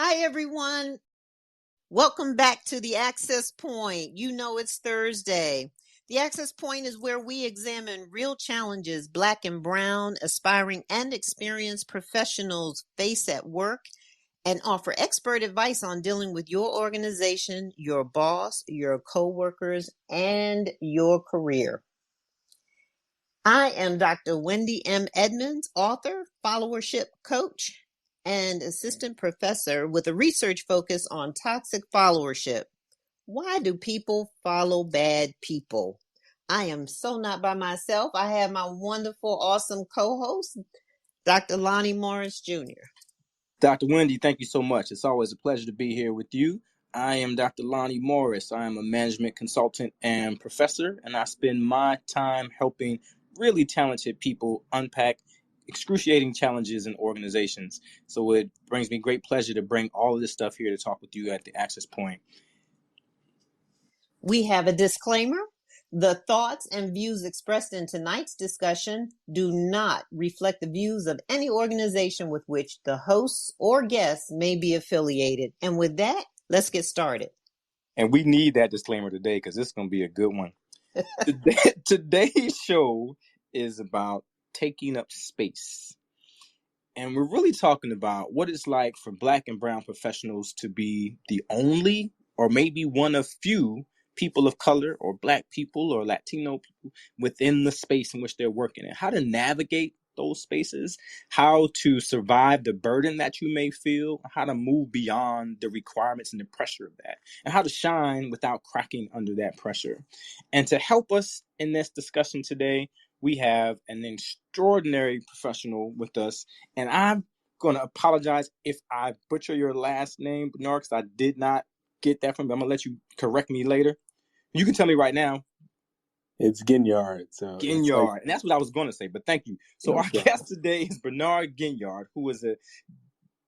Hi, everyone. Welcome back to the Access Point. You know it's Thursday. The Access Point is where we examine real challenges Black and brown, aspiring, and experienced professionals face at work and offer expert advice on dealing with your organization, your boss, your coworkers, and your career. I am Dr. Wendy M. Edmonds, author, followership coach, and assistant professor with a research focus on toxic followership. Why do people follow bad people? I am so not by myself. I have my wonderful, awesome co-host, Dr. Lonnie Morris Jr. Dr. Wendy, thank you so much. It's always a pleasure to be here with you. I am Dr. Lonnie Morris. I am a management consultant and professor, and I spend my time helping really talented people unpack excruciating challenges in organizations. So it brings me great pleasure to bring all of this stuff here to talk with you at the Access Point. We have a disclaimer. The thoughts and views expressed in tonight's discussion do not reflect the views of any organization with which the hosts or guests may be affiliated. And with that, let's get started. And we need that disclaimer today because this is going to be a good one. Today's show is about taking up space. And we're really talking about what it's like for Black and brown professionals to be the only or maybe one of few people of color or Black people or Latino people within the space in which they're working, and how to navigate those spaces, how to survive the burden that you may feel, how to move beyond the requirements and the pressure of that, and how to shine without cracking under that pressure. And to help us in this discussion today, we have an extraordinary professional with us, and I'm going to apologize if I butcher your last name, Bernard, because I did not get that from you. I'm going to let you correct me later. You can tell me right now. It's Guinyard. So Guinyard. And that's what I was going to say, but thank you. So our guest today is Bernard Guinyard, who is a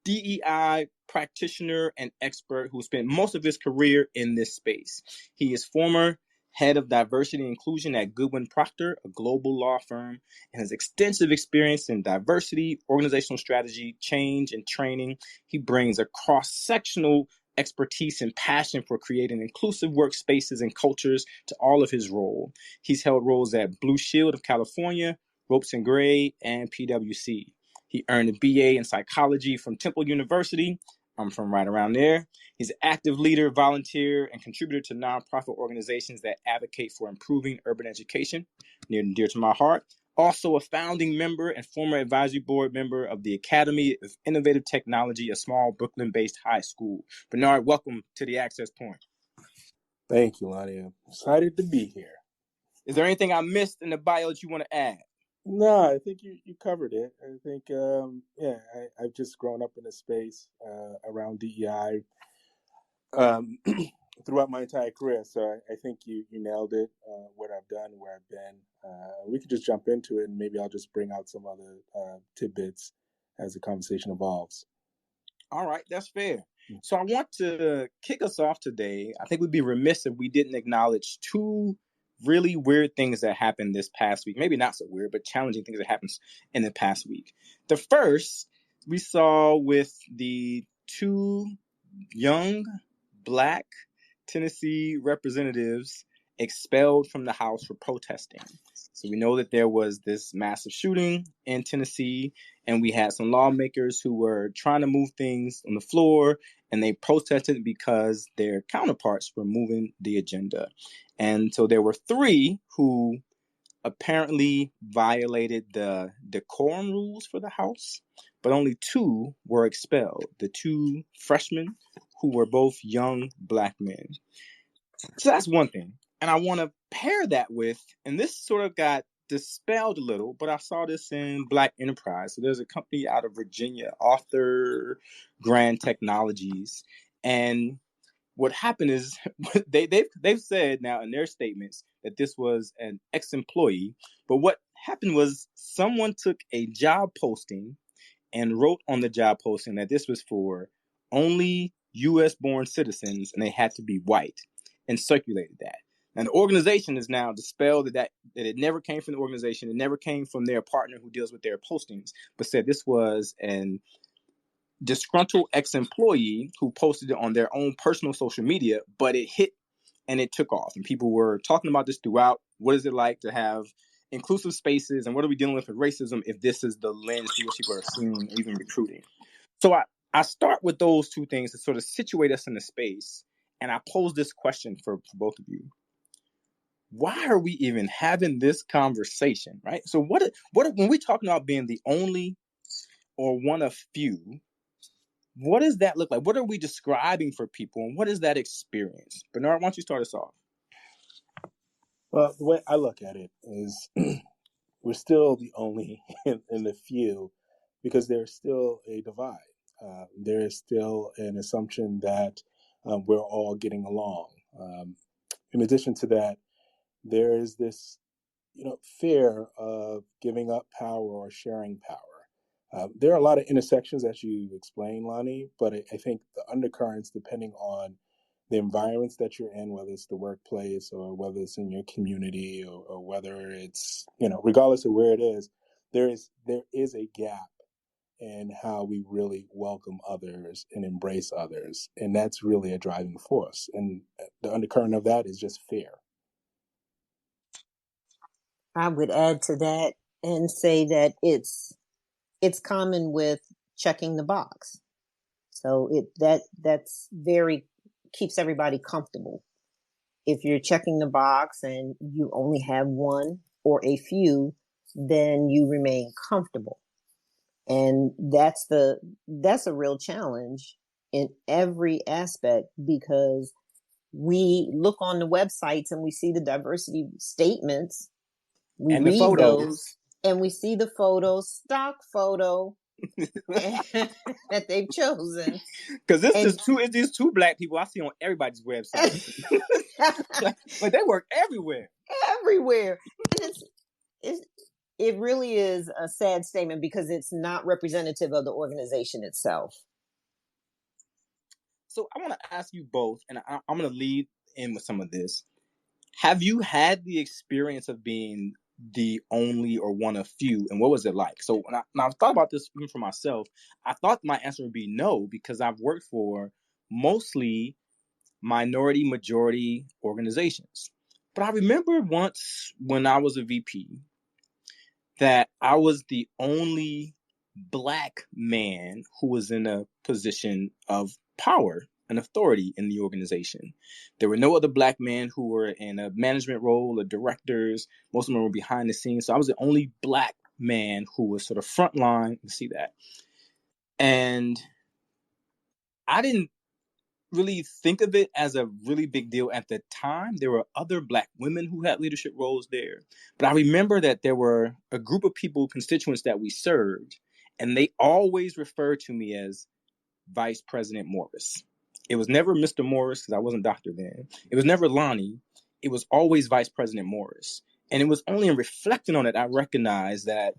DEI practitioner and expert who spent most of his career in this space. He is former head of diversity and inclusion at Goodwin Procter, a global law firm, and has extensive experience in diversity, organizational strategy, change, and training. He brings a cross-sectional expertise and passion for creating inclusive workspaces and cultures to all of his role. He's held roles at Blue Shield of California, Ropes and Gray, and PwC. He earned a BA in psychology from Temple University. I'm from right around there. He's an active leader, volunteer, and contributor to nonprofit organizations that advocate for improving urban education, near and dear to my heart. Also a founding member and former advisory board member of the Academy of Innovative Technology, a small Brooklyn-based high school. Bernard, welcome to the Access Point. Thank you, Lonnie. I'm excited to be here. Is there anything I missed in the bio that you want to add? No, I think you covered it. I think, I've just grown up in a space around DEI throughout my entire career. So I think you nailed it, what I've done, where I've been. We could just jump into it, and maybe I'll just bring out some other tidbits as the conversation evolves. All right, that's fair. So I want to kick us off today. I think we'd be remiss if we didn't acknowledge two really weird things that happened this past week. Maybe not so weird, but challenging things that happened in the past week. The first we saw with the two young Black Tennessee representatives expelled from the House for protesting. So we know that there was this massive shooting in Tennessee, and we had some lawmakers who were trying to move things on the floor, and they protested because their counterparts were moving the agenda. And so there were three who apparently violated the decorum rules for the House, but only two were expelled, the two freshmen who were both young Black men. So that's one thing. And I want to pair that with, and this sort of got dispelled a little, but I saw this in Black Enterprise. So there's a company out of Virginia, Author Grand Technologies. And what happened is they've said now in their statements that this was an ex-employee. But what happened was someone took a job posting and wrote on the job posting that this was for only U.S.-born citizens and they had to be white, and circulated that. And the organization is now dispelled that it never came from the organization. It never came from their partner who deals with their postings, but said this was an disgruntled ex-employee who posted it on their own personal social media, but it hit and it took off. And people were talking about this throughout. What is it like to have inclusive spaces, and what are we dealing with racism if this is the lens through which people are seeing or even recruiting? So I start with those two things to sort of situate us in the space, and I pose this question for both of you. Why are we even having this conversation, right? So what when we're talking about being the only or one of few, what does that look like? What are we describing for people, and what is that experience? Bernard, why don't you start us off? Well, the way I look at it is we're still the only in the few because there's still a divide. There is still an assumption that we're all getting along. In addition to that, there is this, fear of giving up power or sharing power. There are a lot of intersections, as you explained, Lonnie, but I think the undercurrents, depending on the environments that you're in, whether it's the workplace or whether it's in your community or whether it's, regardless of where it is, there is a gap in how we really welcome others and embrace others. And that's really a driving force. And the undercurrent of that is just fear. I would add to that and say that it's common with checking the box. So that's very keeps everybody comfortable. If you're checking the box and you only have one or a few, then you remain comfortable. And that's a real challenge in every aspect, because we look on the websites and we see the diversity statements. We And the read photos. those and we see the photos, stock photo that they've chosen. Because it's these two black people I see on everybody's website. Like they work everywhere. Everywhere. And it really is a sad statement because it's not representative of the organization itself. So I want to ask you both, and I'm going to lead in with some of this. Have you had the experience of being the only or one of few, and what was it like? So when I've thought about this even for myself, I thought my answer would be no, because I've worked for mostly minority majority organizations. But I remember once when I was a VP that I was the only black man who was in a position of power and authority in the organization. There were no other black men who were in a management role or directors. Most of them were behind the scenes. So I was the only black man who was sort of frontline. You see that. And I didn't really think of it as a really big deal at the time. There were other black women who had leadership roles there. But I remember that there were a group of people, constituents that we served, and they always referred to me as Vice President Morris. It was never Mr. Morris, because I wasn't doctor then. It was never Lonnie. It was always Vice President Morris. And it was only in reflecting on it I recognized that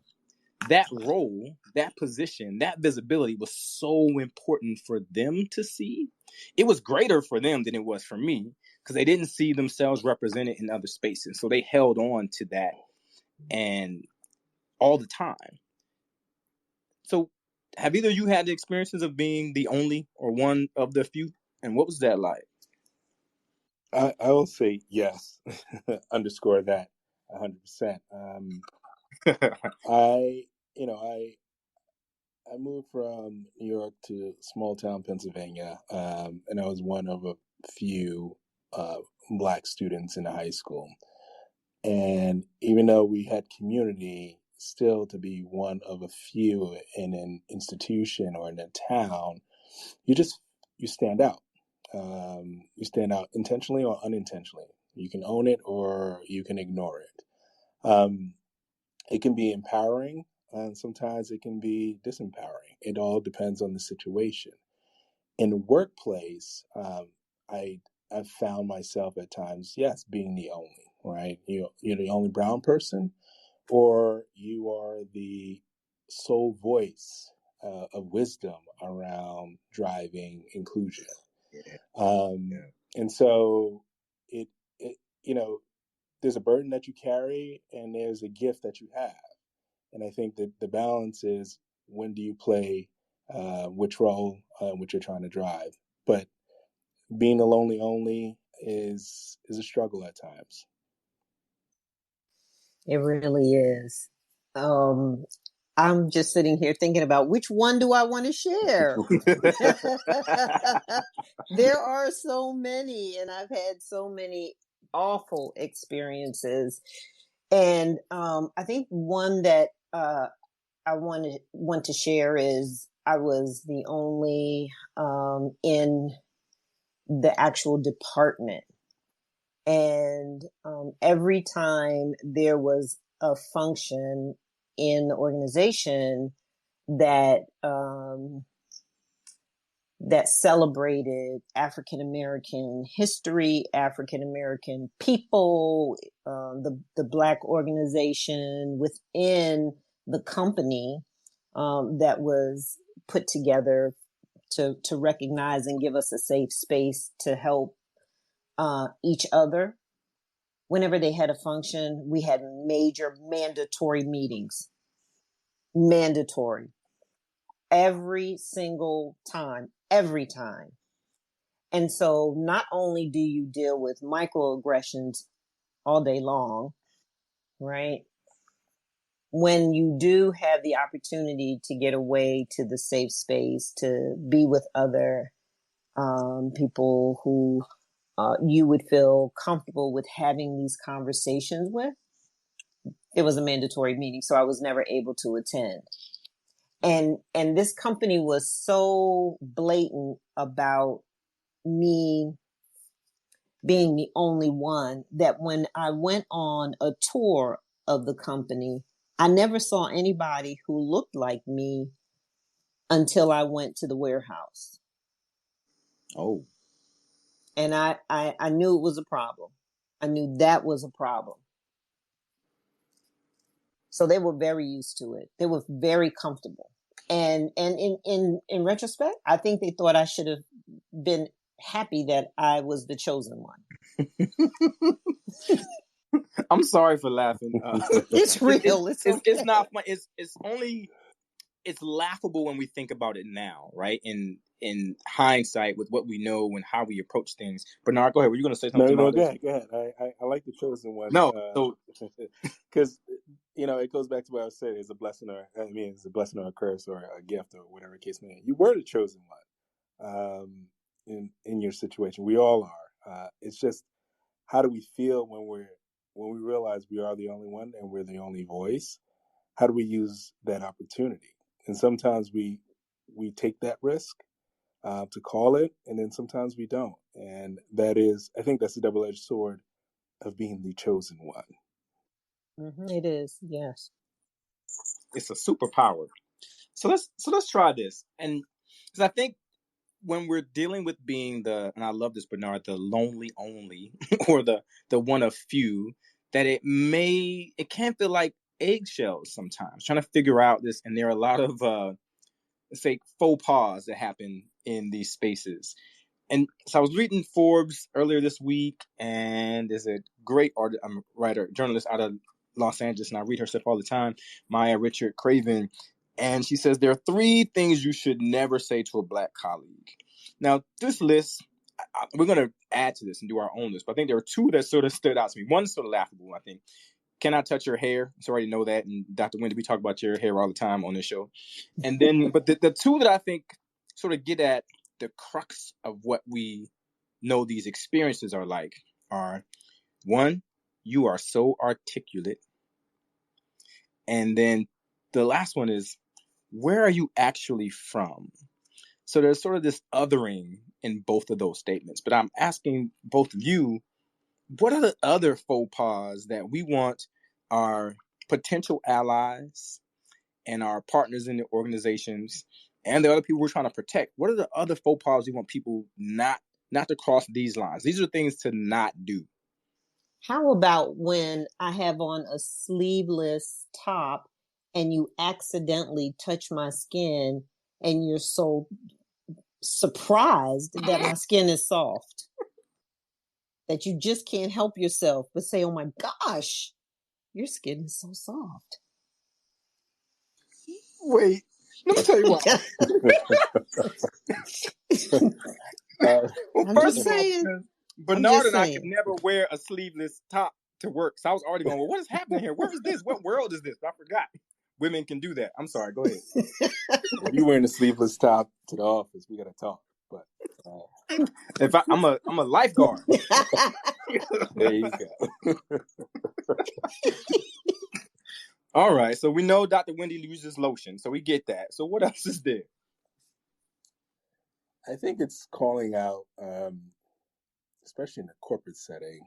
that role, that position, that visibility was so important for them to see. It was greater for them than it was for me, because they didn't see themselves represented in other spaces. So they held on to that and all the time. So have either of you had the experiences of being the only or one of the few? And what was that like? I will say yes, underscore that 100%. I moved from New York to small town Pennsylvania, and I was one of a few black students in the high school. And even though we had community, still to be one of a few in an institution or in a town, you stand out. You stand out intentionally or unintentionally. You can own it or you can ignore it. It can be empowering, and sometimes it can be disempowering. It all depends on the situation. In the workplace, I've found myself at times, yes, being the only, right? You're the only brown person, or you are the sole voice of wisdom around driving inclusion. And so it, there's a burden that you carry and there's a gift that you have. And I think that the balance is, when do you play which role, which you're trying to drive. But being a lonely only is a struggle at times. It really is. I'm just sitting here thinking about which one do I want to share? There are so many, and I've had so many awful experiences. And I think one that I want to share is I was the only in the actual department. And every time there was a function in the organization that that celebrated African American history, African American people, the Black organization within the company that was put together to recognize and give us a safe space to help each other. Whenever they had a function, we had major mandatory meetings. Mandatory. Every single time. Every time. And so not only do you deal with microaggressions all day long, right? When you do have the opportunity to get away to the safe space, to be with other people who you would feel comfortable with having these conversations with, it was a mandatory meeting, so I was never able to attend. And this company was so blatant about me being the only one that when I went on a tour of the company, I never saw anybody who looked like me until I went to the warehouse. Oh. And I knew it was a problem. I knew that was a problem. So they were very used to it. They were very comfortable. And in retrospect, I think they thought I should have been happy that I was the chosen one. I'm sorry for laughing. It's real. It's not fun. It's laughable when we think about it now, right? In hindsight, with what we know and how we approach things. Bernard, go ahead. Were you going to say something? No, go ahead. I like the chosen one. No, because it goes back to what I said. It's a blessing, it's a blessing or a curse or a gift or whatever case may be. You were the chosen one in your situation. We all are. It's just, how do we feel when we realize we are the only one and we're the only voice? How do we use that opportunity? And sometimes we take that risk to call it, and then sometimes we don't. And I think that's the double-edged sword of being the chosen one. Mm-hmm, it is, yes. It's a superpower. So let's try this. And because I think when we're dealing with being and I love this, Bernard, the lonely only, or the one of few, that it can feel like eggshells sometimes, trying to figure out this. And there are a lot of, let's say, faux pas that happen in these spaces. And so I was reading Forbes earlier this week, and there's a great journalist out of Los Angeles, and I read her stuff all the time, Maya Richard Craven. And she says there are 3 things you should never say to a Black colleague. Now, this list, we're going to add to this and do our own list, but I think there are 2 that sort of stood out to me. One's sort of laughable, I think. Can I touch your hair? So I already know that. And Dr. Wendy, we talk about your hair all the time on this show. And then, but the 2 that I think sort of get at the crux of what we know these experiences are like are, 1, you are so articulate. And then the last one is, where are you actually from? So there's sort of this othering in both of those statements. But I'm asking both of you, what are the other faux pas that we want our potential allies and our partners in the organizations and the other people we're trying to protect? What are the other faux pas we want people not to cross these lines? These are things to not do. How about when I have on a sleeveless top and you accidentally touch my skin and you're so surprised that my skin is soft that you just can't help yourself but say, oh my gosh, your skin is so soft. Wait, Let me tell you what. Well, I'm first just of all, saying. because I'm Bernard just and I could saying. never wear a sleeveless top to work. So I was already going, well, what is happening here? Where is this? What world is this? I forgot. Women can do that. I'm sorry. Go ahead. If you're wearing a sleeveless top to the office, we got to talk. But If I'm a lifeguard. there you go. All right. So we know Dr. Wendy uses lotion. So we get that. So what else is there? I think it's calling out, especially in a corporate setting,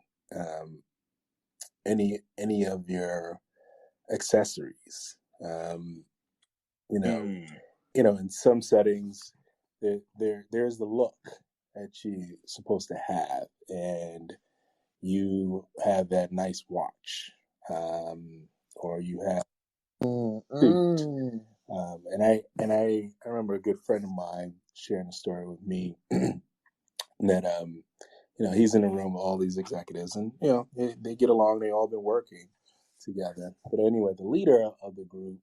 any of your accessories. In some settings, there's the look that you're supposed to have, and you have that nice watch, or you have suit. And I remember a good friend of mine sharing a story with me that he's in a room with all these executives, and they get along. They all been working together. But anyway, the leader of the group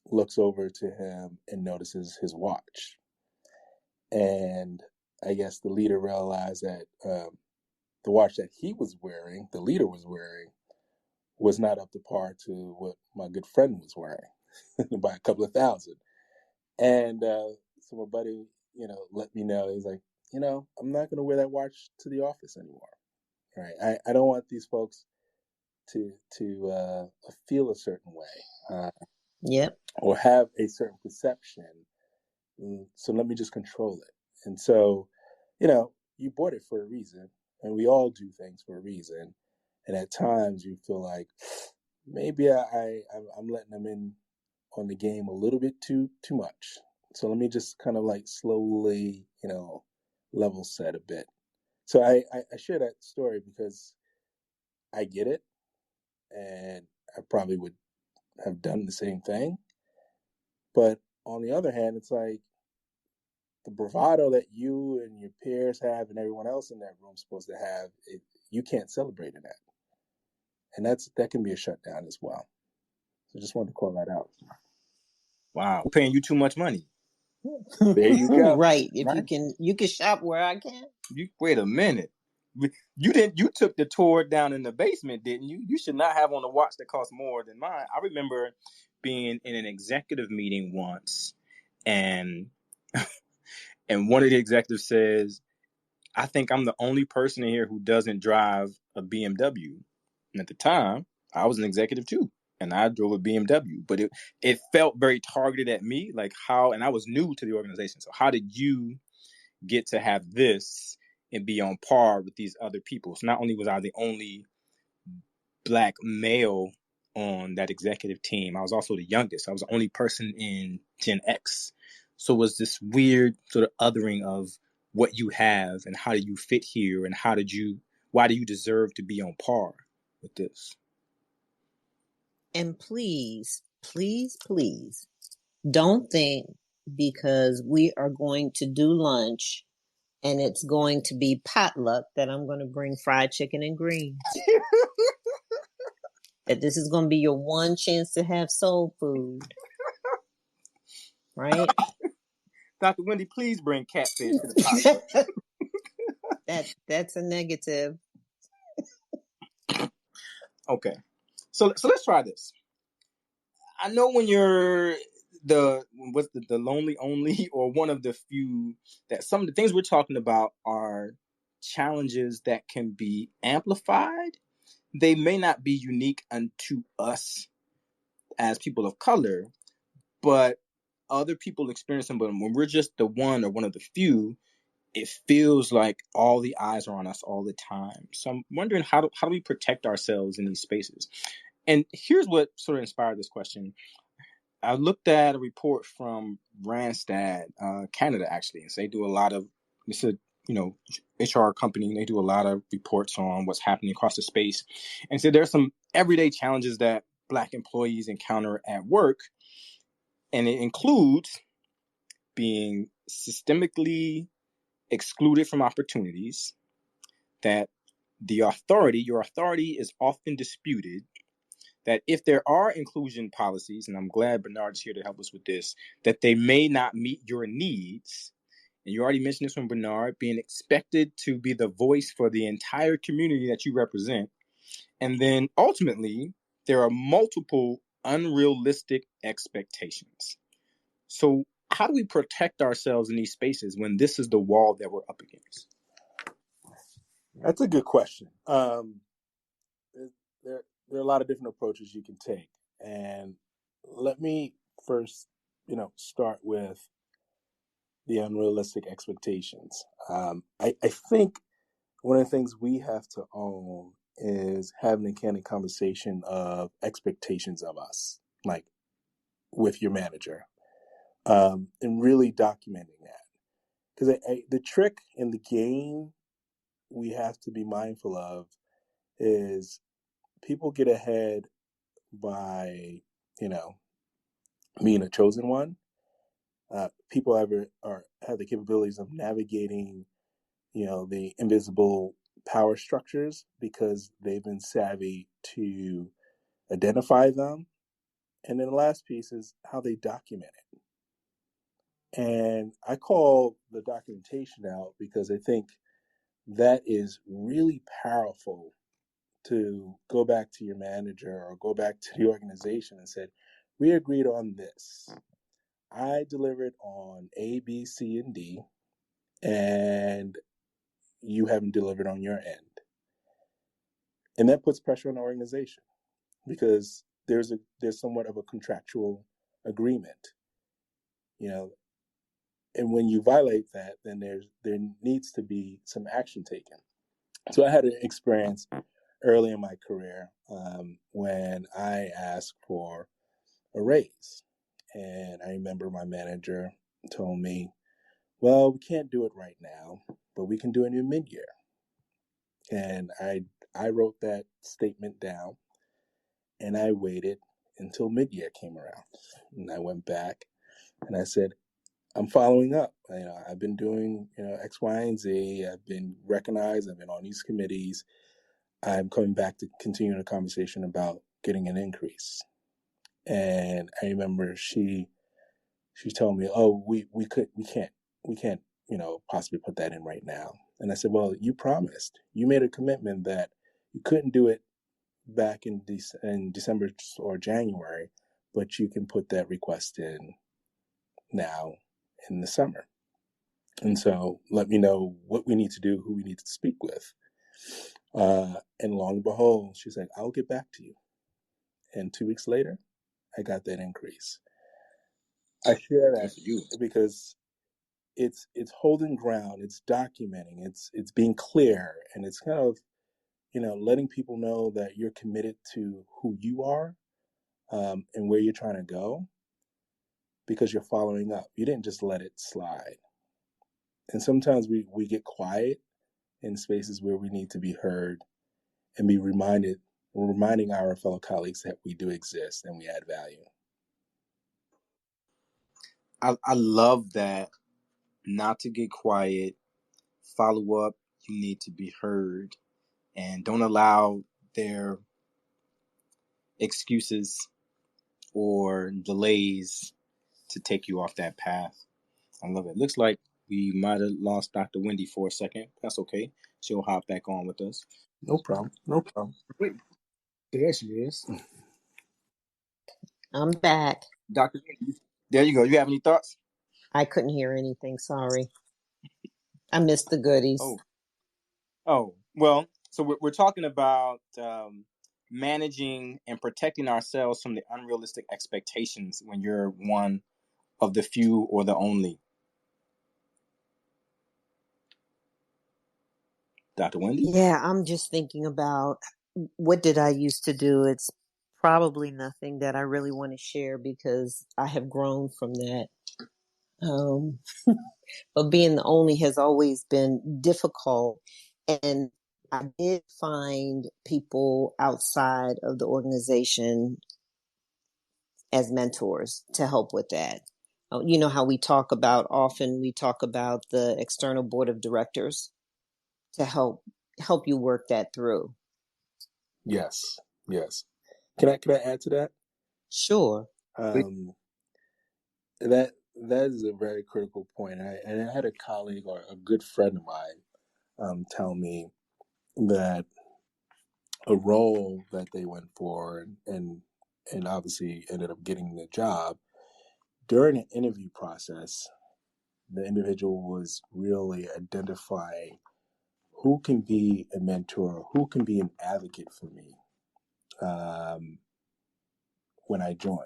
looks over to him and notices his watch, and I guess the leader realized that the watch that the leader was wearing, was not up to par to what my good friend was wearing by a couple of thousand. And so my buddy, let me know. He's like, I'm not going to wear that watch to the office anymore. Right? I don't want these folks to feel a certain way, Yep. or have a certain perception. So let me just control it. And so, you bought it for a reason, and we all do things for a reason. And at times you feel like maybe I'm letting them in on the game a little bit too much. So let me just kind of like slowly, level set a bit. So I share that story because I get it, and I probably would have done the same thing. But on the other hand, it's like the bravado that you and your peers have and everyone else in that room is supposed to have, you can't celebrate in that. And that can be a shutdown as well. So just wanted to call that out. Wow. I'm paying you too much money. There you go. Right. If you can shop where I can. Wait a minute. You took the tour down in the basement, didn't you? You should not have on a watch that costs more than mine. I remember being in an executive meeting once, and one of the executives says, I think I'm the only person in here who doesn't drive a BMW. And at the time, I was an executive too, and I drove a BMW, but it felt very targeted at me, like how, and I was new to the organization. So how did you get to have this and be on par with these other people? So not only was I the only Black male on that executive team, I was also the youngest. I was the only person in Gen X. So it was this weird sort of othering of what you have and how do you fit here, and why do you deserve to be on par with this? And please, please, please, don't think because we are going to do lunch and it's going to be potluck that I'm going to bring fried chicken and greens. That this is going to be your one chance to have soul food. Right? Dr. Wendy, please bring catfish to the potluck. That's a negative. Okay. So let's try this. I know when you're the lonely only, or one of the few, that some of the things we're talking about are challenges that can be amplified. They may not be unique unto us as people of color, but other people experience them. But when we're just the one or one of the few, it feels like all the eyes are on us all the time. So I'm wondering, how do we protect ourselves in these spaces? And here's what sort of inspired this question. I looked at a report from Randstad, Canada, actually. And so they do a lot of, it's a, HR company. They do a lot of reports on what's happening across the space. And so there's some everyday challenges that Black employees encounter at work. And it includes being systemically excluded from opportunities, that your authority is often disputed, that if there are inclusion policies, and I'm glad Bernard's here to help us with this, that they may not meet your needs. And you already mentioned this one, Bernard, being expected to be the voice for the entire community that you represent. And then ultimately, there are multiple unrealistic expectations. So how do we protect ourselves in these spaces when this is the wall that we're up against? That's a good question. There are a lot of different approaches you can take. And let me first, start with the unrealistic expectations. I think one of the things we have to own is having a candid conversation of expectations of us, like with your manager, and really documenting that. Because the trick in the game we have to be mindful of is people get ahead by, being a chosen one. People have the capabilities of navigating, the invisible power structures because they've been savvy to identify them. And then the last piece is how they document it. And I call the documentation out because I think that is really powerful to go back to your manager or go back to the organization and said, we agreed on this. I delivered on A, B, C, and D, and you haven't delivered on your end. And that puts pressure on the organization because there's somewhat of a contractual agreement, and when you violate that, then there needs to be some action taken. So I had an experience early in my career when I asked for a raise. And I remember my manager told me, well, we can't do it right now, but we can do it in mid-year. And I wrote that statement down and I waited until mid-year came around. And I went back and I said, I'm following up. I've been doing, X, Y, and Z. I've been recognized. I've been on these committees. I'm coming back to continue the conversation about getting an increase. And I remember she told me, "Oh, we can't, possibly put that in right now." And I said, "Well, you promised. You made a commitment that you couldn't do it back in December or January, but you can put that request in now in the summer. And so let me know what we need to do, who we need to speak with." And lo and behold, she's like, "I'll get back to you." And 2 weeks later, I got that increase. I share that because it's holding ground, it's documenting, it's being clear, and it's kind of, letting people know that you're committed to who you are, and where you're trying to go, because you're following up. You didn't just let it slide. And sometimes we get quiet in spaces where we need to be heard and be reminding our fellow colleagues that we do exist and we add value. I love that. Not to get quiet, follow up, you need to be heard, and don't allow their excuses or delays to take you off that path. I love it. Looks like we might have lost Dr. Wendy for a second. That's okay. She'll hop back on with us. No problem. Wait, there she is. I'm back. Dr. Wendy, there you go. You have any thoughts? I couldn't hear anything. Sorry. I missed the goodies. Oh, well, so we're talking about managing and protecting ourselves from the unrealistic expectations when you're one of the few or the only. Dr. Wendy? Yeah, I'm just thinking about what did I used to do. It's probably nothing that I really want to share because I have grown from that. But being the only has always been difficult. And I did find people outside of the organization as mentors to help with that. You know how we talk about the external board of directors to help you work that through. Yes. Can I add to that? Sure. That is a very critical point. And I had a colleague or a good friend of mine tell me that a role that they went for and obviously ended up getting the job, during an interview process, the individual was really identifying who can be a mentor, who can be an advocate for me when I join.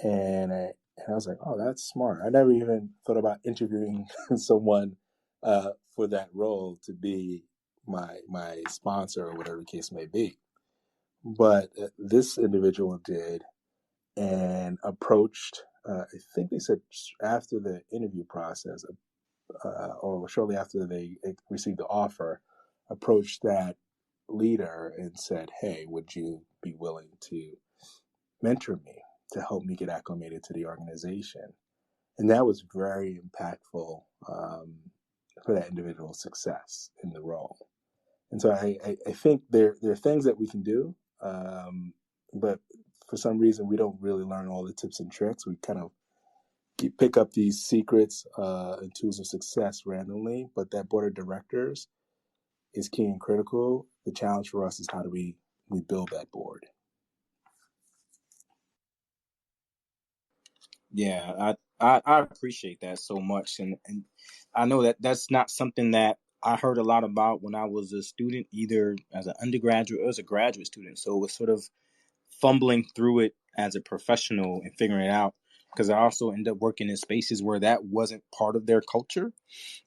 And I was like, oh, that's smart. I never even thought about interviewing someone for that role to be my sponsor or whatever the case may be. But this individual did and approached, I think they said after the interview process or shortly after they received the offer, approached that leader and said, hey, would you be willing to mentor me to help me get acclimated to the organization? And that was very impactful for that individual's success in the role. And so I think there are things that we can do, but for some reason we don't really learn all the tips and tricks. We kind of pick up these secrets and tools of success randomly, but that board of directors is key and critical. The challenge for us is how do we build that board? Yeah, I appreciate that so much, and I know that that's not something that I heard a lot about when I was a student, either as an undergraduate or as a graduate student. So it was sort of fumbling through it as a professional and figuring it out, because I also ended up working in spaces where that wasn't part of their culture.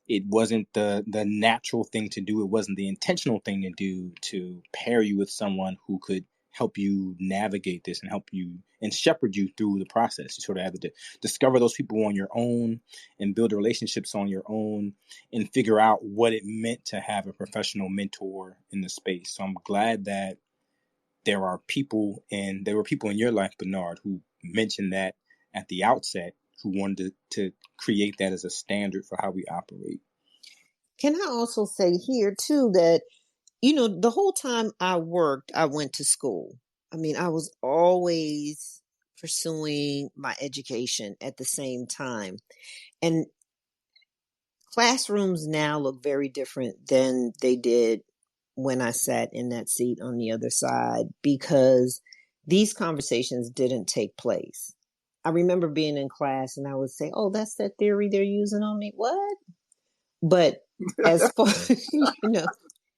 It wasn't the natural thing to do. It wasn't the intentional thing to do, to pair you with someone who could help you navigate this and help you and shepherd you through the process. You sort of have to discover those people on your own and build relationships on your own and figure out what it meant to have a professional mentor in the space. So I'm glad that there were people in your life, Bernard, who mentioned that at the outset, who wanted to create that as a standard for how we operate. Can I also say here too that, the whole time I worked, I went to school. I mean, I was always pursuing my education at the same time. And classrooms now look very different than they did when I sat in that seat on the other side, because these conversations didn't take place. I remember being in class and I would say, oh, that's that theory they're using on me. What? But as far, left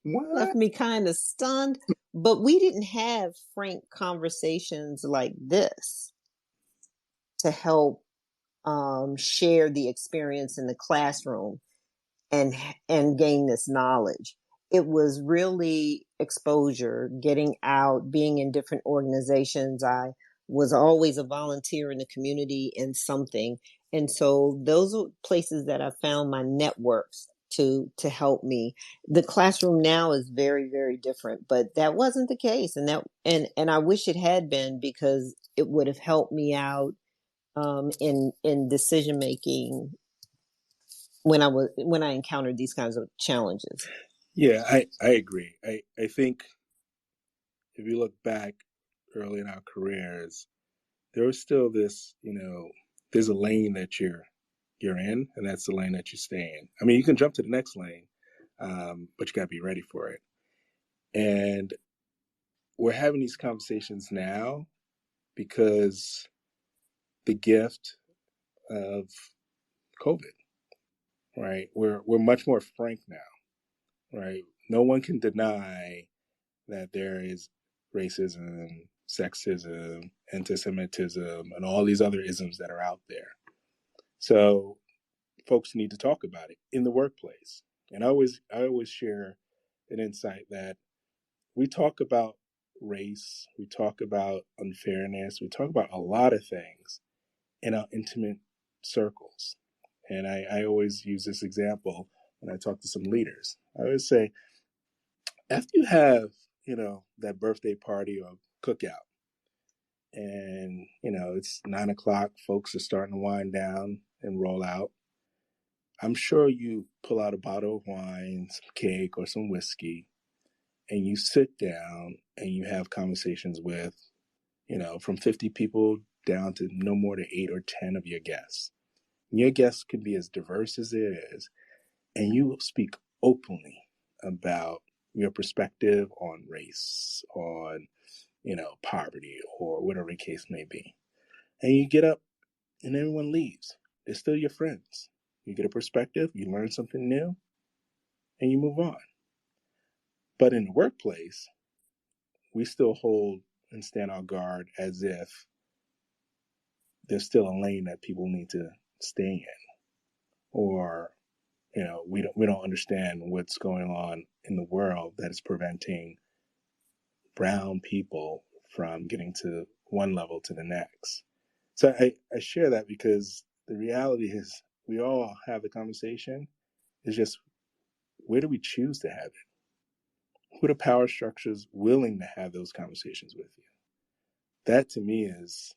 What? me kind of stunned. But we didn't have frank conversations like this to help share the experience in the classroom and gain this knowledge. It was really exposure, getting out, being in different organizations. I was always a volunteer in the community in something. And so those are places that I found my networks to help me. The classroom now is very, very different, but that wasn't the case. And I wish it had been, because it would have helped me out in decision making when I encountered these kinds of challenges. Yeah, I agree. I think if you look back early in our careers, there was still this, there's a lane that you're in, and that's the lane that you stay in. I mean, you can jump to the next lane, but you got to be ready for it. And we're having these conversations now because the gift of COVID, right? We're much more frank now, right? No one can deny that there is racism, sexism, anti-Semitism, and all these other isms that are out there. So folks need to talk about it in the workplace. And I always share an insight that we talk about race, we talk about unfairness, we talk about a lot of things in our intimate circles. And I always use this example when I talk to some leaders. I always say, after you have, that birthday party or cookout, and, it's 9 o'clock, folks are starting to wind down and roll out. I'm sure you pull out a bottle of wine, some cake, or some whiskey, and you sit down and you have conversations with, from 50 people down to no more than 8 or 10 of your guests. And your guests can be as diverse as it is, and you will speak openly about your perspective on race, on, poverty, or whatever the case may be. And you get up and everyone leaves. They're still your friends. You get a perspective, you learn something new, and you move on. But in the workplace, we still hold and stand our guard as if there's still a lane that people need to stay in, or we don't understand what's going on in the world that is preventing brown people from getting to one level to the next. So I share that because the reality is we all have the conversation. It's just, where do we choose to have it? Who are the power structures willing to have those conversations with you? That to me is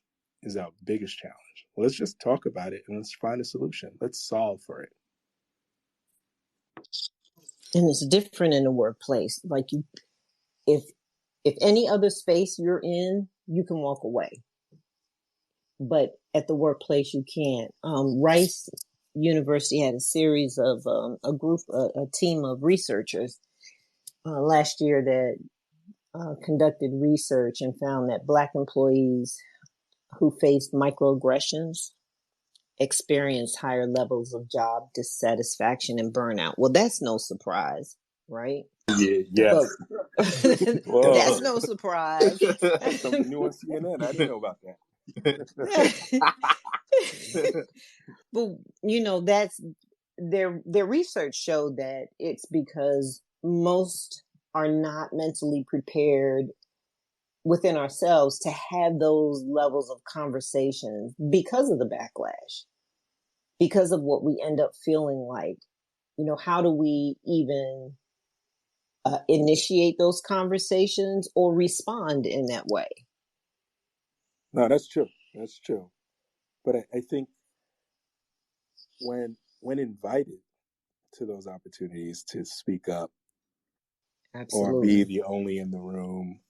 our biggest challenge. Well, let's just talk about it and let's find a solution. Let's solve for it. And it's different in the workplace. Like if any other space you're in, you can walk away. But at the workplace, you can't. Rice University had a series of a team of researchers last year that conducted research and found that Black employees who faced microaggressions experienced higher levels of job dissatisfaction and burnout. Well, that's no surprise, right? Yeah, yes. That's no surprise. Something new on CNN. I didn't know about that. But that's their research showed that it's because most are not mentally prepared within ourselves to have those levels of conversations because of the backlash, because of what we end up feeling like. How do we even initiate those conversations or respond in that way? No, that's true. That's true. But I think when invited to those opportunities to speak up, Absolutely, or be the only in the room,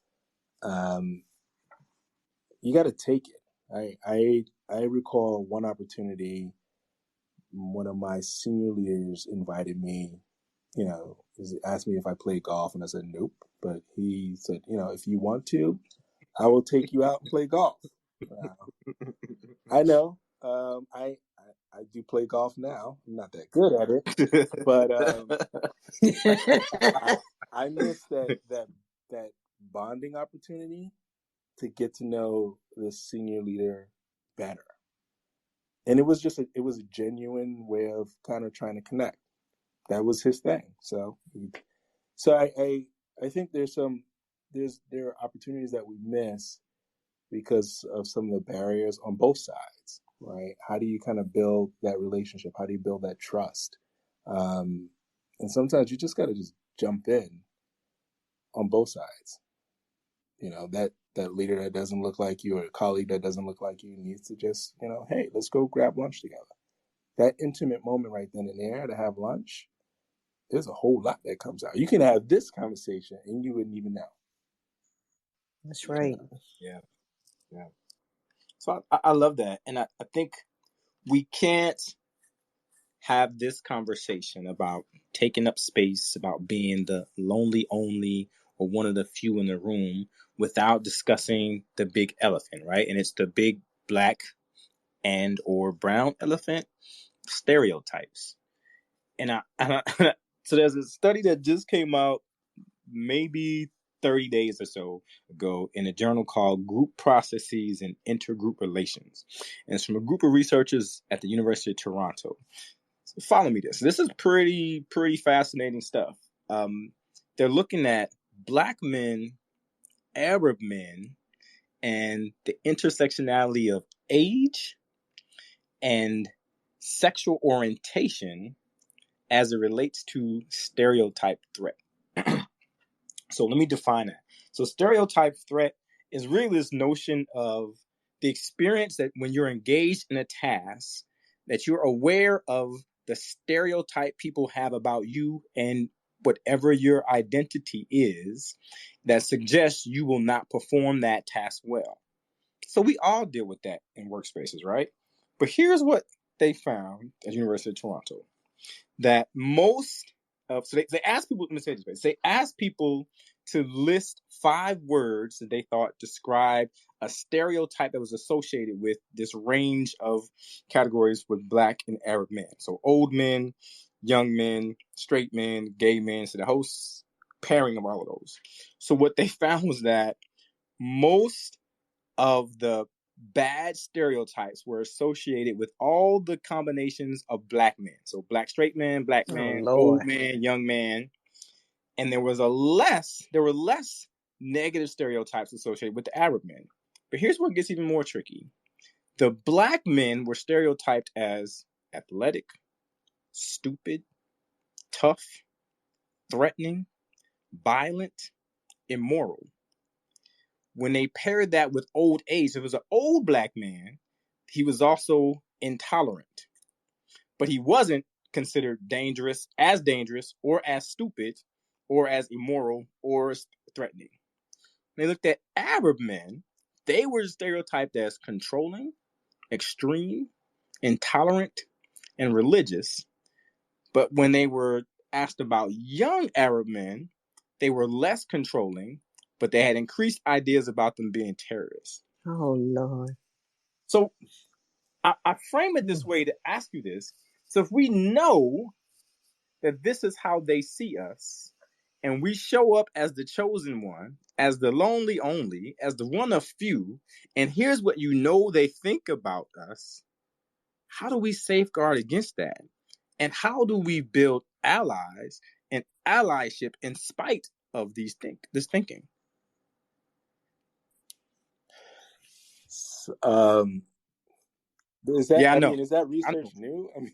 you got to take it. I recall one opportunity. One of my senior leaders invited me. Asked me if I play golf, and I said nope. But he said, if you want to, I will take you out and play golf. I know. I do play golf now. I'm not that good at it, but I miss that bonding opportunity to get to know the senior leader better. And it was a genuine way of kind of trying to connect. That was his thing. So I think there are opportunities that we miss because of some of the barriers on both sides, right? How do you kind of build that relationship? How do you build that trust? And sometimes you just got to just jump in on both sides. That leader that doesn't look like you, or a colleague that doesn't look like you, needs to just, hey, let's go grab lunch together. That intimate moment right then and there to have lunch, there's a whole lot that comes out. You can have this conversation and you wouldn't even know. That's right. Yeah. So I love that. And I think we can't have this conversation about taking up space, about being the lonely only or one of the few in the room, without discussing the big elephant, right? And it's the big black and or brown elephant, stereotypes. And so there's a study that just came out maybe 30 days or so ago in a journal called Group Processes and Intergroup Relations. And it's from a group of researchers at the University of Toronto. So follow me this. This is pretty fascinating stuff. They're looking at Black men, Arab men, and the intersectionality of age and sexual orientation as it relates to stereotype threat. So let me define that. So stereotype threat is really this notion of the experience that when you're engaged in a task, that you're aware of the stereotype people have about you and whatever your identity is that suggests you will not perform that task well. So we all deal with that in workspaces, right? But here's what they found at University of Toronto, that most of, so they asked people, let me say this way, they asked people to list 5 words that they thought described a stereotype that was associated with this range of categories with Black and Arab men. So old men, young men, straight men, gay men, so the whole pairing of all of those. So what they found was that most of the bad stereotypes were associated with all the combinations of Black men. So Black straight man, Black man, old man, young man. And there were less negative stereotypes associated with the Arab men. But here's where it gets even more tricky. The Black men were stereotyped as athletic, stupid, tough, threatening, violent, immoral. When they paired that with old age, if it was an old Black man, he was also intolerant. But he wasn't considered dangerous or as stupid or as immoral or threatening. When they looked at Arab men, they were stereotyped as controlling, extreme, intolerant, and religious. But when they were asked about young Arab men, they were less controlling, but they had increased ideas about them being terrorists. Oh, Lord. So I frame it this way to ask you this. So if we know that this is how they see us, and we show up as the chosen one, as the lonely only, as the one of few, and here's what you know they think about us, how do we safeguard against that? And how do we build allies and allyship in spite of this thinking? Is that? Yeah, I know. mean, is that research new? I mean,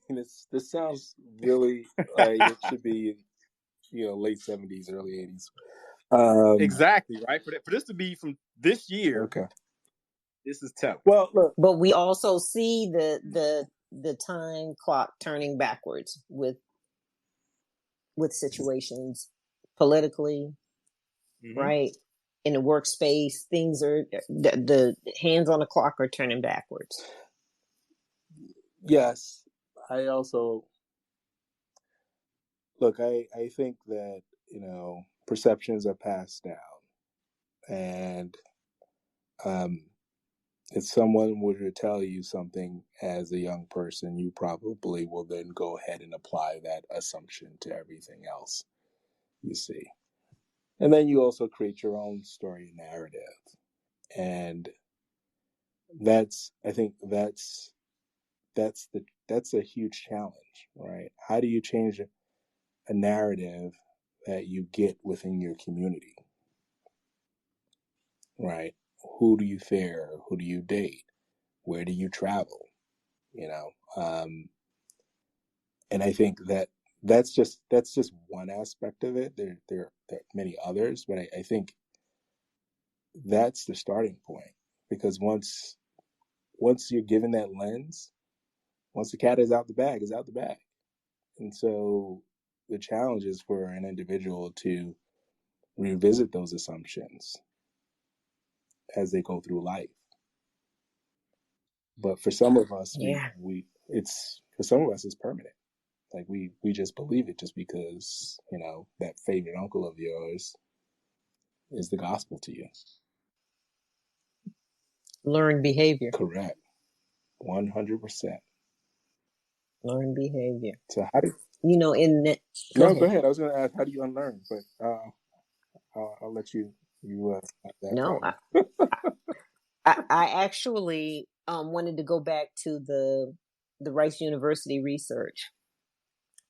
this sounds really like it should be, late 70s, early 80s. Exactly, right. For this to be from this year, okay. This is tough. Well, look, but we also see the time clock turning backwards with situations politically, right? In the workspace, things are the hands on the clock are turning backwards. Yes, I also look. I think that perceptions are passed down, and if someone were to tell you something as a young person, you probably will then go ahead and apply that assumption to everything else you see. And then you also create your own story narrative. And I think that's a huge challenge, right? How do you change a narrative that you get within your community, right? Who do you fear? Who do you date? Where do you travel? And I think that's just one aspect of it. There are many others, but I think that's the starting point, because once you're given that lens, once the cat is out the bag, is out the bag. And so the challenge is for an individual to revisit those assumptions as they go through life. But for some of us, for some of us, it's permanent. Like we just believe it just because, that favorite uncle of yours is the gospel to you. Learned behavior. Correct. 100%. Learned behavior. So how do Go ahead. I was going to ask, how do you unlearn? But I'll let you have that. No, I actually wanted to go back to the Rice University research.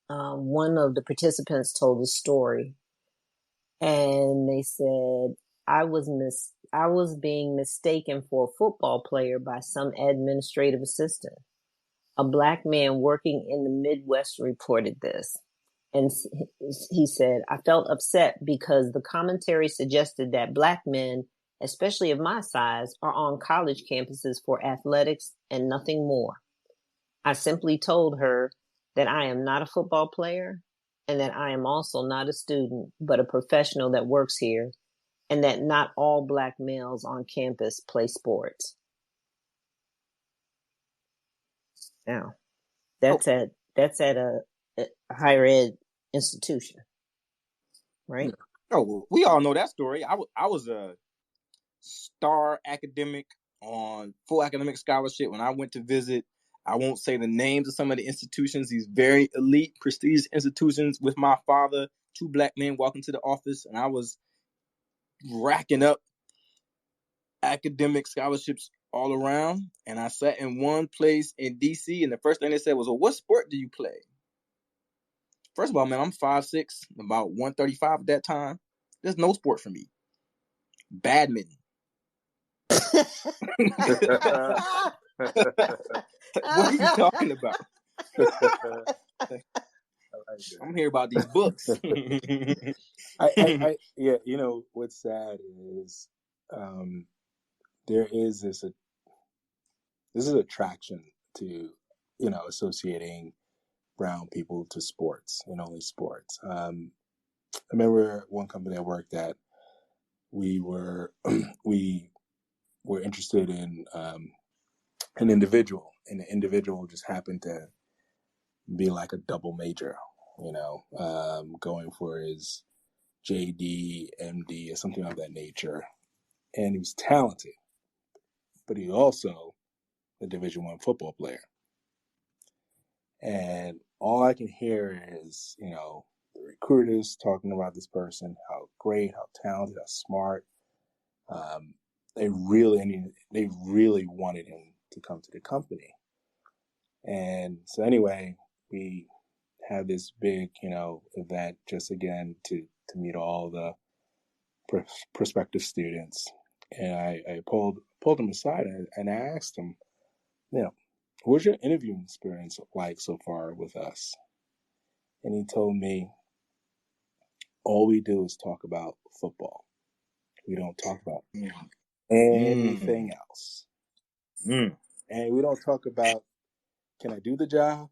One of the participants told a story, and they said, I was being mistaken for a football player by some administrative assistant. A Black man working in the Midwest reported this. And he said, I felt upset because the commentary suggested that Black men, especially of my size, are on college campuses for athletics and nothing more. I simply told her that I am not a football player and that I am also not a student, but a professional that works here, and that not all Black males on campus play sports. Now, that's at a higher ed institution, right? Oh, well, we all know that story. I was a star academic on full academic scholarship when I went to visit. I won't say the names of some of the institutions, these very elite, prestigious institutions, with my father. 2 Black men walking to the office, and I was racking up academic scholarships all around. And I sat in one place in DC, and the first thing they said was, "Well, what sport do you play?" First of all, man, I'm 5'6", about 135 at that time. There's no sport for me. Badminton. What are you talking about? I'm here about these books. I yeah, what's sad is there is this attraction to associating brown people to sports and only sports. I remember one company I worked at, we were we were interested in an individual, and the individual just happened to be like a double major, going for his JD, MD, or something of that nature. And he was talented, but he also a Division I football player. And all I can hear is, the recruiters talking about this person, how great, how talented, how smart. They really wanted him to come to the company. And so anyway, we had this big, event just again to meet all the prospective students. And I pulled him aside and I asked him, what's your interviewing experience like so far with us? And he told me, all we do is talk about football. We don't talk about anything else. And we don't talk about, can I do the job?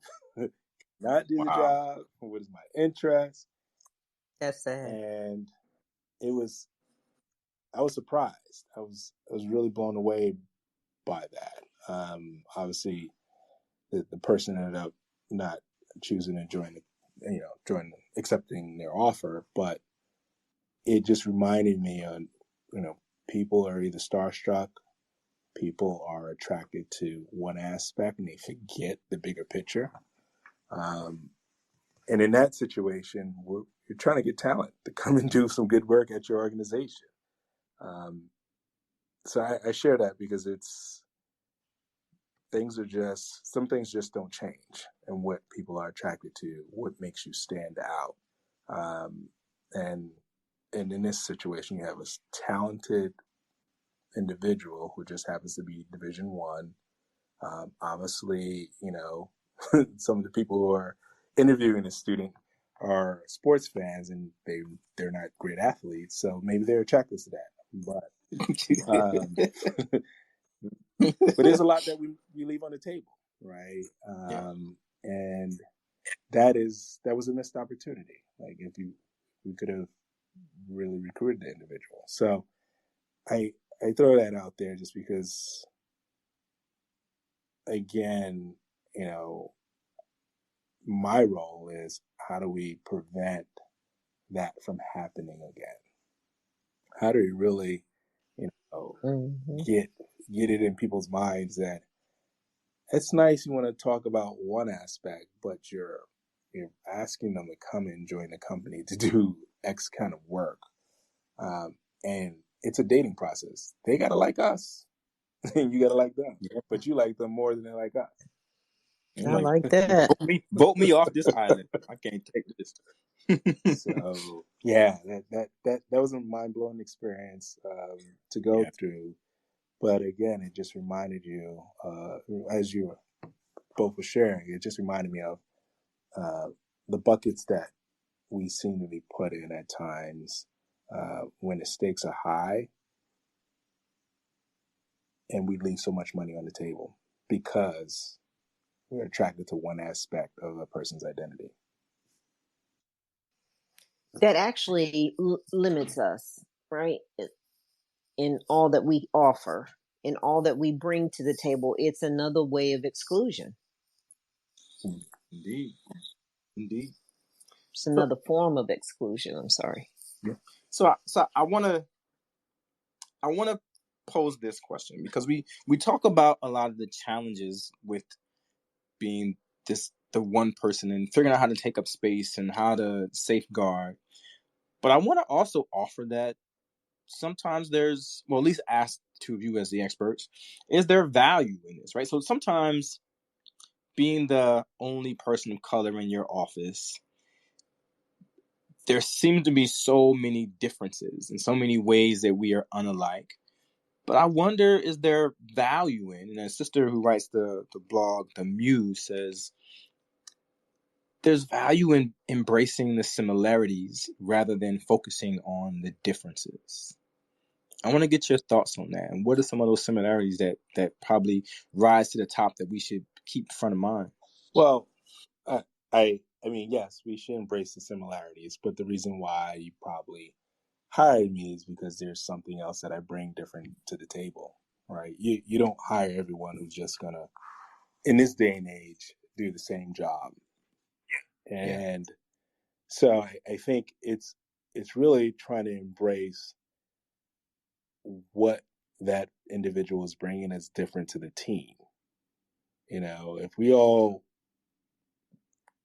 Not do the job? What is my interest? That's sad. And I was surprised. I was really blown away by that. Obviously, the person ended up not choosing to join accepting their offer, but it just reminded me on, people are either starstruck, people are attracted to one aspect and they forget the bigger picture. And in that situation, you're trying to get talent to come and do some good work at your organization. So I share that because some things just don't change, and what people are attracted to, what makes you stand out. And in this situation, you have a talented individual who just happens to be Division I. Obviously, some of the people who are interviewing this student are sports fans, and they're not great athletes, so maybe they're attracted to that. But there's a lot that we leave on the table, right? And that was a missed opportunity. Like, if we could have really recruited the individual. So I throw that out there just because, again, my role is, how do we prevent that from happening again? How do we really, get it in people's minds that it's nice, you want to talk about one aspect, but you're asking them to come and join the company to do X kind of work. And it's a dating process. They got to like us and you got to like them, but you like them more than they like us. I like that. Vote me off this island. I can't take this. So yeah, that was a mind-blowing experience to go through. But again, it just reminded you, as you both were sharing, it just reminded me of the buckets that we seem to be put in at times when the stakes are high, and we leave so much money on the table because we're attracted to one aspect of a person's identity. that actually limits us, right? In all that we offer, in all that we bring to the table, it's another way of exclusion. Indeed. It's another form of exclusion. I'm sorry. Yeah. So I want to pose this question, because we talk about a lot of the challenges with being the one person and figuring out how to take up space and how to safeguard. But I want to also offer that sometimes there's, well, at least ask two of you as the experts, is there value in this, right? So sometimes being the only person of color in your office, there seem to be so many differences and so many ways that we are unalike. But I wonder, is there value in, and a sister who writes the blog, The Muse, says, there's value in embracing the similarities rather than focusing on the differences. I want to get your thoughts on that. And what are some of those similarities that probably rise to the top that we should keep front of mind? Well, I mean, yes, we should embrace the similarities, but the reason why you probably hired me is because there's something else that I bring different to the table, right? You don't hire everyone who's just gonna, in this day and age, do the same job. And so I think it's really trying to embrace what that individual is bringing as different to the team. You know, if we all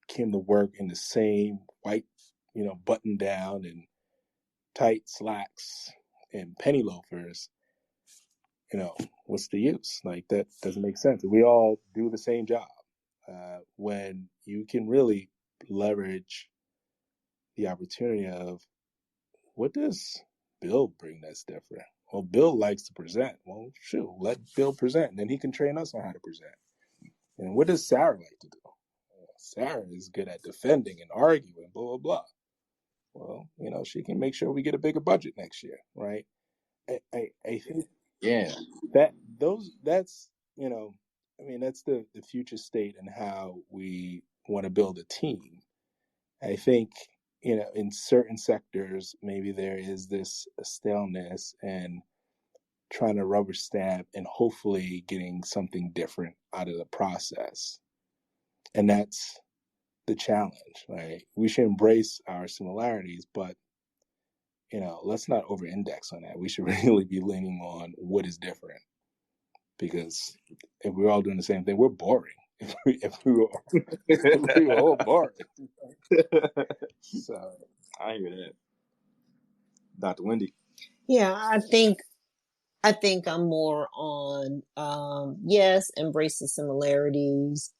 came to work in the same white, button down and tight slacks and penny loafers, what's the use? Like, that doesn't make sense. We all do the same job. When you can really leverage the opportunity of, what does Bill bring that's different? Well, Bill likes to present. Well, shoot, let Bill present, and then he can train us on how to present. And what does Sarah like to do? Well, Sarah is good at defending and arguing, blah, blah, blah. Well, she can make sure we get a bigger budget next year, right? I think that's that's the future state and how we want to build a team. I think, in certain sectors, maybe there is this staleness and trying to rubber stamp and hopefully getting something different out of the process. And that's the challenge, right? We should embrace our similarities, but let's not over index on that. We should really be leaning on what is different, because if we're all doing the same thing, we're boring. If we were all boring. So I hear that. Dr. Wendy. Yeah, I think I'm more on yes, embrace the similarities,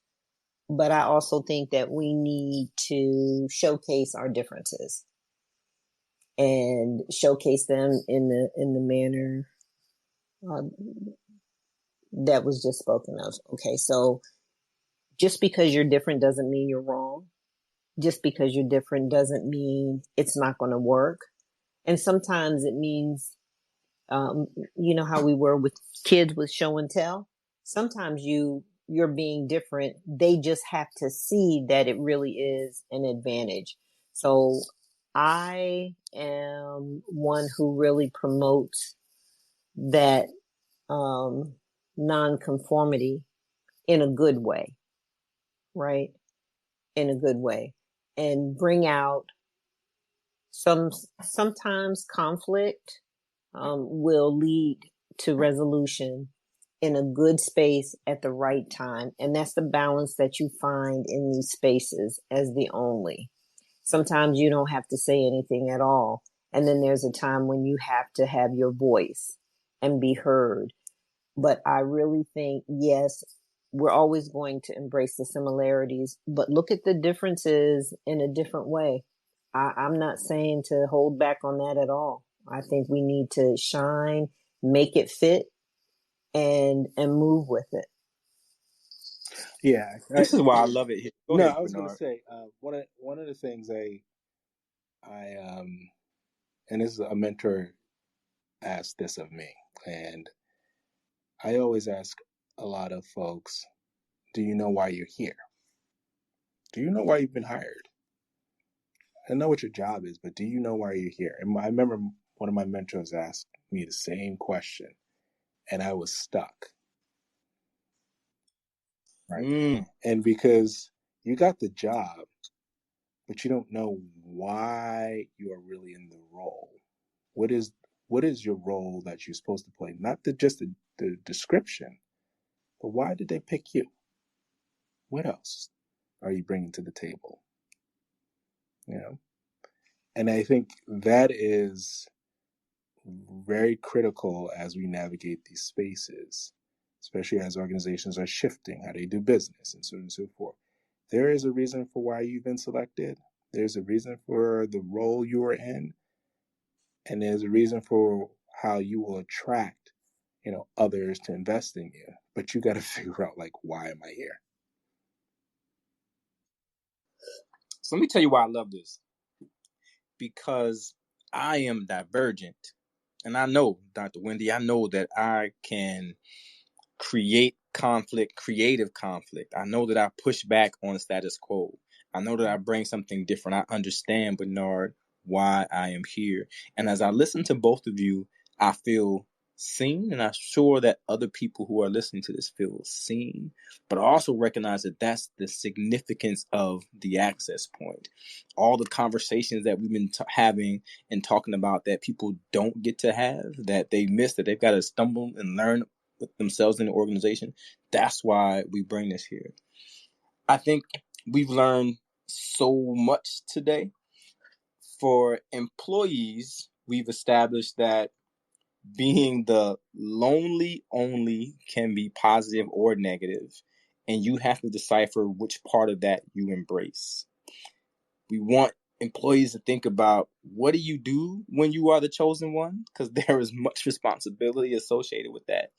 but I also think that we need to showcase our differences and showcase them in the manner that was just spoken of. Okay, so just because you're different doesn't mean you're wrong. Just because you're different doesn't mean it's not going to work. And sometimes it means, you know how we were with kids with show and tell? Sometimes you're being different. They just have to see that it really is an advantage. So I am one who really promotes that nonconformity in a good way, right? In a good way, and bring out sometimes conflict will lead to resolution in a good space at the right time. And that's the balance that you find in these spaces as the only. Sometimes you don't have to say anything at all. And then there's a time when you have to have your voice and be heard. But I really think, yes, we're always going to embrace the similarities, but look at the differences in a different way. I'm not saying to hold back on that at all. I think we need to shine, make it fit, and move with it. Yeah, this is why I love it here. Go ahead, I was going to Guinyard. say one of the things and this is a mentor asked this of me, and I always ask a lot of folks, do you know why you're here? Do you know why you've been hired? I know what your job is, but do you know why you're here? And I remember one of my mentors asked me the same question, and I was stuck. Right. And because you got the job, but you don't know why you are really in the role. What is your role that you're supposed to play? Not just the description, but why did they pick you? What else are you bringing to the table? You know, and I think that is very critical as we navigate these spaces, especially as organizations are shifting how they do business and so on and so forth. There is a reason for why you've been selected. There's a reason for the role you are in, and there's a reason for how you will attract, others to invest in you. But you got to figure out, like, why am I here? So let me tell you why I love this. Because I am divergent. And I know, Dr. Wendy, I know that I can create conflict, creative conflict. I know that I push back on status quo. I know that I bring something different. I understand, Bernard, why I am here. And as I listen to both of you, I feel seen, and I'm sure that other people who are listening to this feel seen, but I also recognize that that's the significance of the access point. All the conversations that we've been having and talking about that people don't get to have, that they miss, that they've got to stumble and learn with themselves in the organization. That's why we bring this here. I think we've learned so much today. For employees, we've established that being the lonely only can be positive or negative, and you have to decipher which part of that you embrace. We want employees to think about, what do you do when you are the chosen one? Because there is much responsibility associated with that.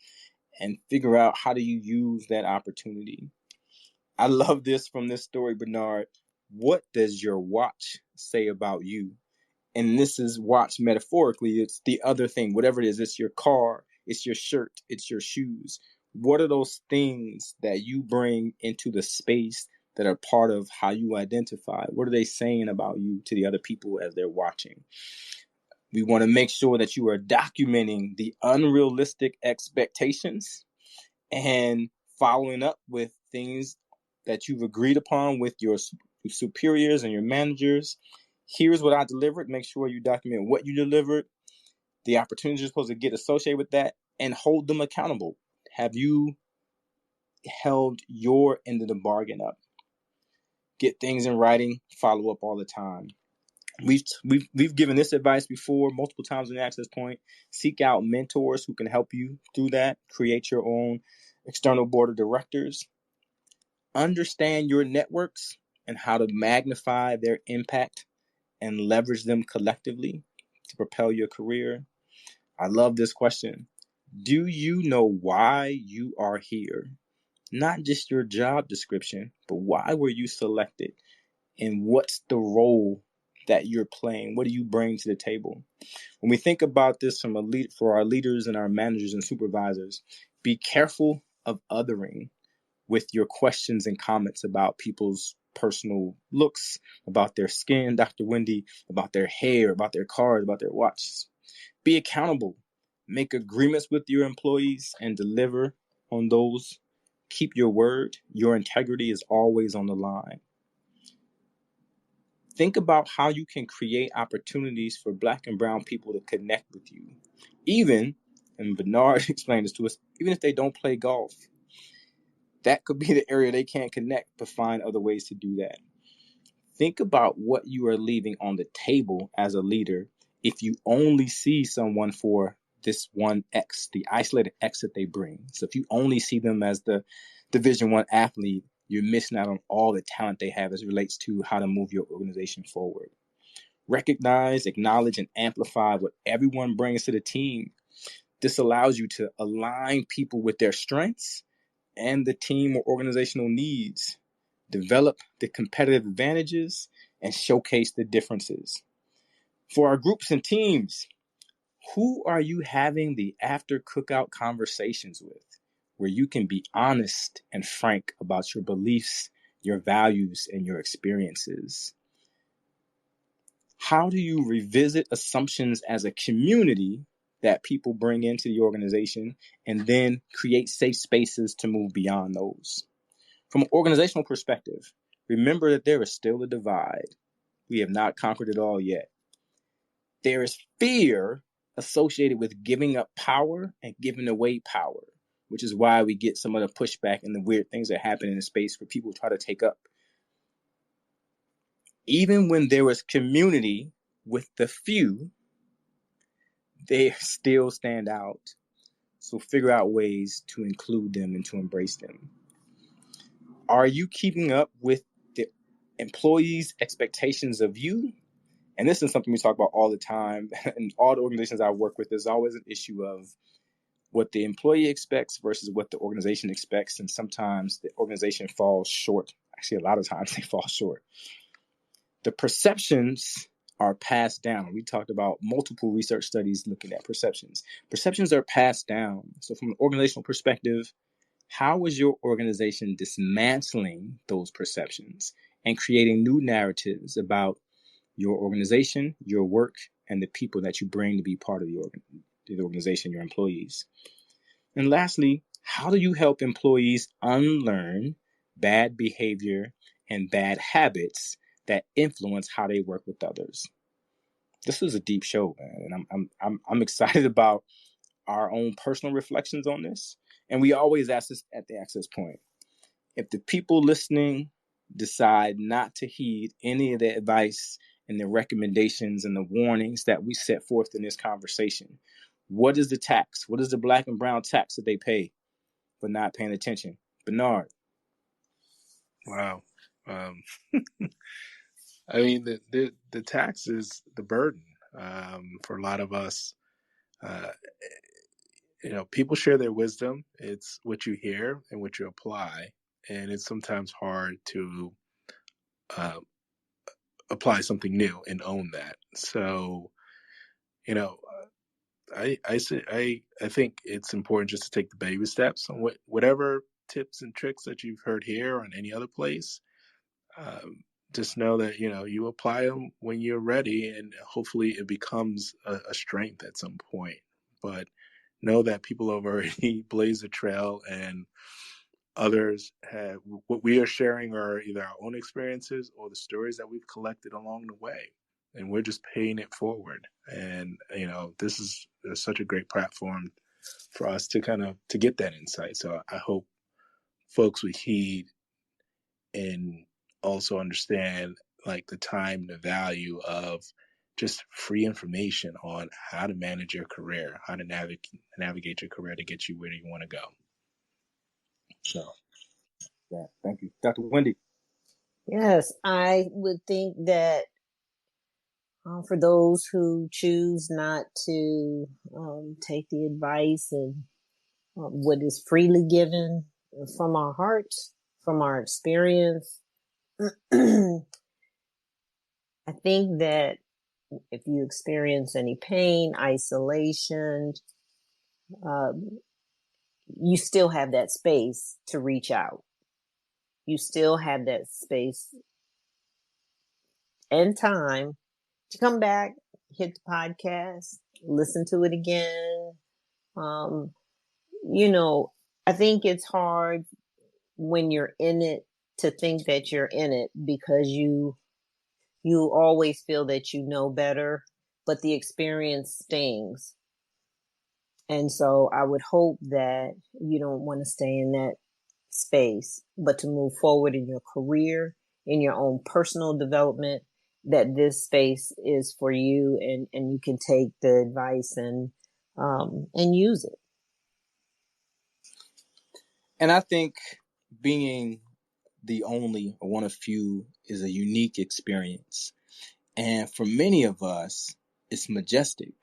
And figure out, how do you use that opportunity? I love this from this story, Bernard. What does your watch say about you? And this is watch metaphorically. It's the other thing, whatever it is. It's your car, it's your shirt, it's your shoes. What are those things that you bring into the space that are part of how you identify? What are they saying about you to the other people as they're watching? We want to make sure that you are documenting the unrealistic expectations and following up with things that you've agreed upon with your superiors and your managers. Here's what I delivered. Make sure you document what you delivered, the opportunities you're supposed to get associated with that, and hold them accountable. Have you held your end of the bargain up? Get things in writing, follow up all the time. We've given this advice before multiple times in the Access Point. Seek out mentors who can help you through that. Create your own external board of directors. Understand your networks and how to magnify their impact and leverage them collectively to propel your career. I love this question. Do you know why you are here? Not just your job description, but why were you selected? And what's the role that you're playing? What do you bring to the table? When we think about this for our leaders and our managers and supervisors, be careful of othering with your questions and comments about people's personal looks, about their skin, Dr. Wendy, about their hair, about their cars, about their watches. Be accountable. Make agreements with your employees and deliver on those. Keep your word. Your integrity is always on the line. Think about how you can create opportunities for Black and brown people to connect with you. Even, and Bernard explained this to us, even if they don't play golf. That could be the area they can't connect, but find other ways to do that. Think about what you are leaving on the table as a leader if you only see someone for this one X, the isolated X that they bring. So if you only see them as the Division I athlete, you're missing out on all the talent they have as it relates to how to move your organization forward. Recognize, acknowledge, and amplify what everyone brings to the team. This allows you to align people with their strengths and the team or organizational needs, develop the competitive advantages, and showcase the differences. For our groups and teams, who are you having the after cookout conversations with, where you can be honest and frank about your beliefs, your values, and your experiences? How do you revisit assumptions as a community that people bring into the organization and then create safe spaces to move beyond those? From an organizational perspective, remember that there is still a divide. We have not conquered it all yet. There is fear associated with giving up power and giving away power, which is why we get some of the pushback and the weird things that happen in the space where people try to take up. Even when there is community with the few, they still stand out. So figure out ways to include them and to embrace them. Are you keeping up with the employees' expectations of you? And this is something we talk about all the time. In all the organizations I work with, there's always an issue of what the employee expects versus what the organization expects. And sometimes the organization falls short. Actually, a lot of times they fall short. The perceptions are passed down. We talked about multiple research studies looking at perceptions. Perceptions are passed down. So from an organizational perspective, how is your organization dismantling those perceptions and creating new narratives about your organization, your work, and the people that you bring to be part of the organization, your employees? And lastly, how do you help employees unlearn bad behavior and bad habits that influence how they work with others? This is a deep show, man, and I'm excited about our own personal reflections on this. And we always ask this at the access point. If the people listening decide not to heed any of the advice and the recommendations and the warnings that we set forth in this conversation, what is the tax? What is the black and brown tax that they pay for not paying attention? Bernard. Wow. I mean, the tax is the burden for a lot of us. People share their wisdom. It's what you hear and what you apply, and it's sometimes hard to apply something new and own that. So, I think it's important just to take the baby steps on whatever tips and tricks that you've heard here or in any other place. Just know that you apply them when you're ready, and hopefully it becomes a strength at some point. But know that people have already blazed a trail, and others have. What we are sharing are either our own experiences or the stories that we've collected along the way, and we're just paying it forward. And this is such a great platform for us to to get that insight. So I hope folks would heed and also understand like the time, the value of just free information on how to manage your career, how to navigate your career to get you where you want to go. So, Yeah, thank you. Dr. Wendy. Yes, I would think that for those who choose not to take the advice and what is freely given from our hearts, from our experience, I think that if you experience any pain, isolation, you still have that space to reach out. You still have that space and time to come back, hit the podcast, listen to it again. I think it's hard when you're in it to think that you're in it because you always feel that you know better, but the experience stings. And so I would hope that you don't want to stay in that space, but to move forward in your career, in your own personal development, that this space is for you and you can take the advice and use it. And I think being the only or one of few is a unique experience. And for many of us, it's majestic.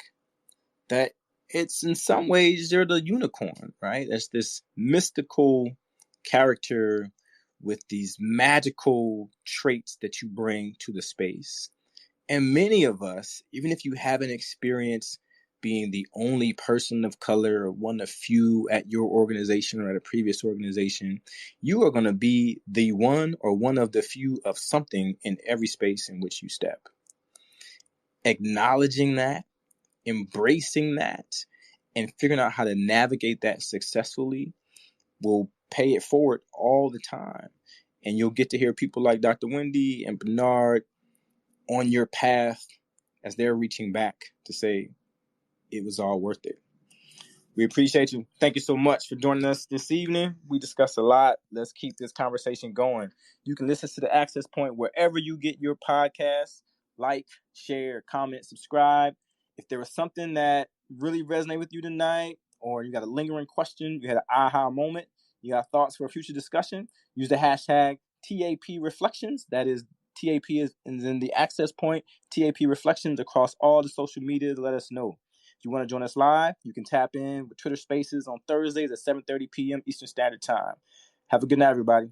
That it's in some ways you're the unicorn, right? There's this mystical character with these magical traits that you bring to the space. And many of us, even if you haven't experienced being the only person of color or one of few at your organization or at a previous organization, you are going to be the one or one of the few of something in every space in which you step. acknowledging that, embracing that, and figuring out how to navigate that successfully will pay it forward all the time. And you'll get to hear people like Dr. Wendy and Bernard on your path as they're reaching back to say it was all worth it. We appreciate you. Thank you so much for joining us this evening. We discussed a lot. Let's keep this conversation going. You can listen to The Access Point wherever you get your podcasts. Like, share, comment, subscribe. If there was something that really resonated with you tonight, or you got a lingering question, you had an aha moment, you got thoughts for a future discussion, use the hashtag TAP Reflections. That is, TAP is in the Access Point, TAP Reflections across all the social media to let us know. If you want to join us live, you can tap in with Twitter Spaces on Thursdays at 7:30 p.m. Eastern Standard Time. Have a good night, everybody.